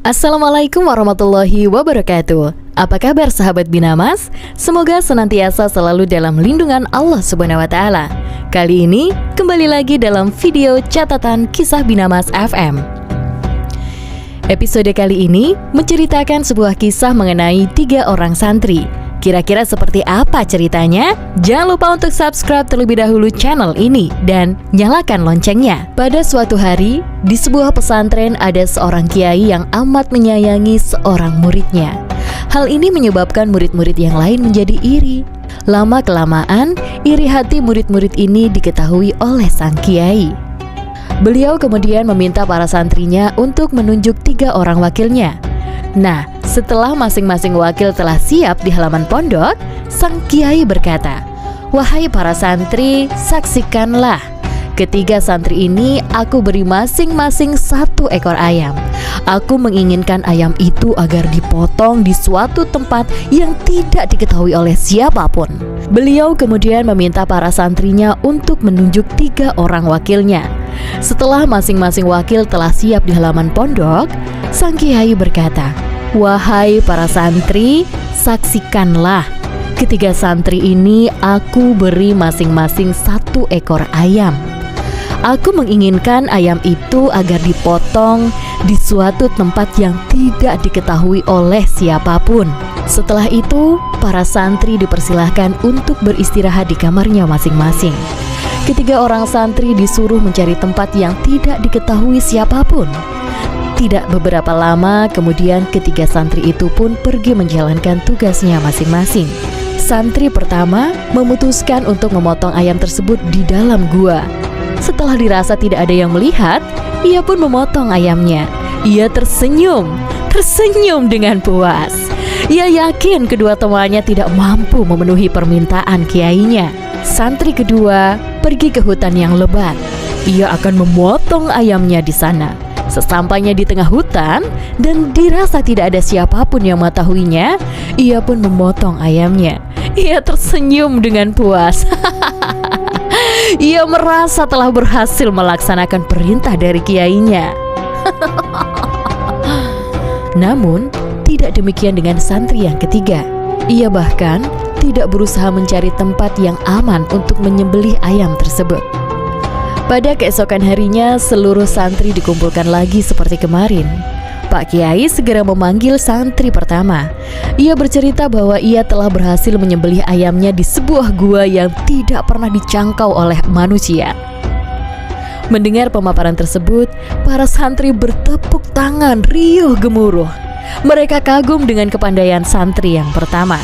Assalamualaikum warahmatullahi wabarakatuh. Apa kabar sahabat Binamas? Semoga senantiasa selalu dalam lindungan Allah Subhanahu wa Ta'ala. Kali ini kembali lagi dalam video catatan kisah Binamas FM. Episode kali ini menceritakan sebuah kisah mengenai 3 orang santri. Kira-kira seperti apa ceritanya? Jangan lupa untuk subscribe terlebih dahulu channel ini dan nyalakan loncengnya. Pada suatu hari, di sebuah pesantren ada seorang kiai yang amat menyayangi seorang muridnya. Hal ini menyebabkan murid-murid yang lain menjadi iri. Lama-kelamaan, iri hati murid-murid ini diketahui oleh sang kiai. Beliau kemudian meminta para santrinya untuk menunjuk 3 orang wakilnya. Nah, setelah masing-masing wakil telah siap di halaman pondok, sang kiai berkata, "Wahai para santri, saksikanlah. Ketiga santri ini aku beri masing-masing 1 ekor ayam. Aku menginginkan ayam itu agar dipotong di suatu tempat yang tidak diketahui oleh siapapun." Beliau kemudian meminta para santrinya untuk menunjuk 3 orang wakilnya. Setelah masing-masing wakil telah siap di halaman pondok, sang kiai berkata, "Wahai para santri, saksikanlah. Ketiga santri ini aku beri masing-masing 1 ekor ayam. Aku menginginkan ayam itu agar dipotong di suatu tempat yang tidak diketahui oleh siapapun." Setelah itu, para santri dipersilahkan untuk beristirahat di kamarnya masing-masing. Ketiga orang santri disuruh mencari tempat yang tidak diketahui siapapun. Tidak beberapa lama kemudian ketiga santri itu pun pergi menjalankan tugasnya masing-masing. Santri pertama memutuskan untuk memotong ayam tersebut di dalam gua. Setelah dirasa tidak ada yang melihat, ia pun memotong ayamnya. Ia tersenyum dengan puas. Ia yakin kedua temannya tidak mampu memenuhi permintaan kiainya. Santri kedua pergi ke hutan yang lebat. Ia akan memotong ayamnya di sana. Sesampainya di tengah hutan dan dirasa tidak ada siapapun yang mengetahuinya, ia pun memotong ayamnya. Ia tersenyum dengan puas. Ia merasa telah berhasil melaksanakan perintah dari kiainya. Namun, tidak demikian dengan santri yang ketiga. Ia bahkan tidak berusaha mencari tempat yang aman untuk menyembelih ayam tersebut. Pada keesokan harinya, seluruh santri dikumpulkan lagi seperti kemarin. Pak Kiai segera memanggil santri pertama. Ia bercerita bahwa ia telah berhasil menyembelih ayamnya di sebuah gua yang tidak pernah dijangkau oleh manusia. Mendengar pemaparan tersebut, para santri bertepuk tangan riuh gemuruh. Mereka kagum dengan kepandaian santri yang pertama.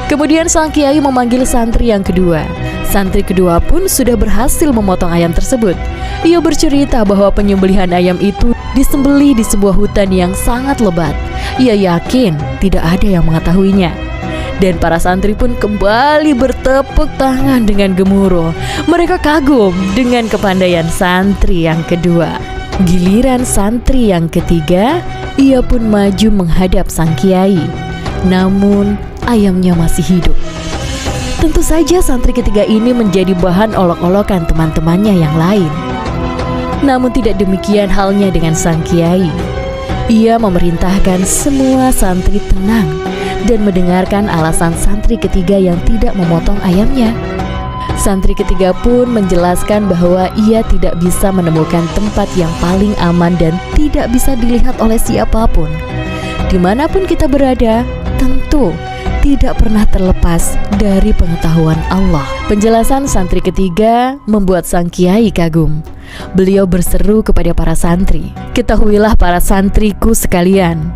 Kemudian sang kiai memanggil santri yang kedua. Santri kedua pun sudah berhasil memotong ayam tersebut. Ia bercerita bahwa penyembelihan ayam itu disembelih di sebuah hutan yang sangat lebat. Ia yakin tidak ada yang mengetahuinya. Dan para santri pun kembali bertepuk tangan dengan gemuruh. Mereka kagum dengan kepandaian santri yang kedua. Giliran santri yang ketiga, ia pun maju menghadap sang kiai. Namun ayamnya masih hidup. Tentu saja santri ketiga ini menjadi bahan olok-olokan teman-temannya yang lain. Namun tidak demikian halnya dengan sang kiai. Ia memerintahkan semua santri tenang dan mendengarkan alasan santri ketiga yang tidak memotong ayamnya. Santri ketiga pun menjelaskan bahwa ia tidak bisa menemukan tempat yang paling aman dan tidak bisa dilihat oleh siapapun. Dimanapun kita berada, tentu tidak pernah terlepas dari pengetahuan Allah. Penjelasan santri ketiga membuat sang kiai kagum. Beliau berseru kepada para santri, "Ketahuilah para santriku sekalian,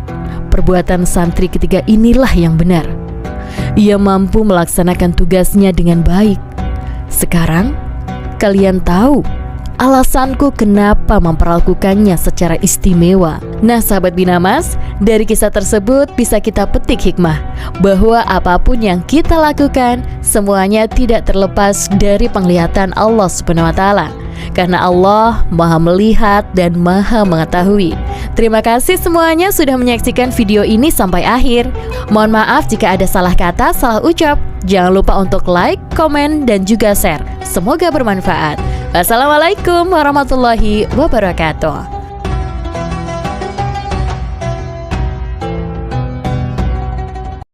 perbuatan santri ketiga inilah yang benar. Ia mampu melaksanakan tugasnya dengan baik. Sekarang kalian tahu alasanku kenapa memperlakukannya secara istimewa." Nah sahabat Binamas, dari kisah tersebut bisa kita petik hikmah bahwa apapun yang kita lakukan semuanya tidak terlepas dari penglihatan Allah Subhanahu wa Ta'ala. Karena Allah Maha melihat dan Maha mengetahui. Terima kasih semuanya sudah menyaksikan video ini sampai akhir. Mohon maaf jika ada salah kata, salah ucap. Jangan lupa untuk like, komen, dan juga share. Semoga bermanfaat. Wassalamualaikum warahmatullahi wabarakatuh.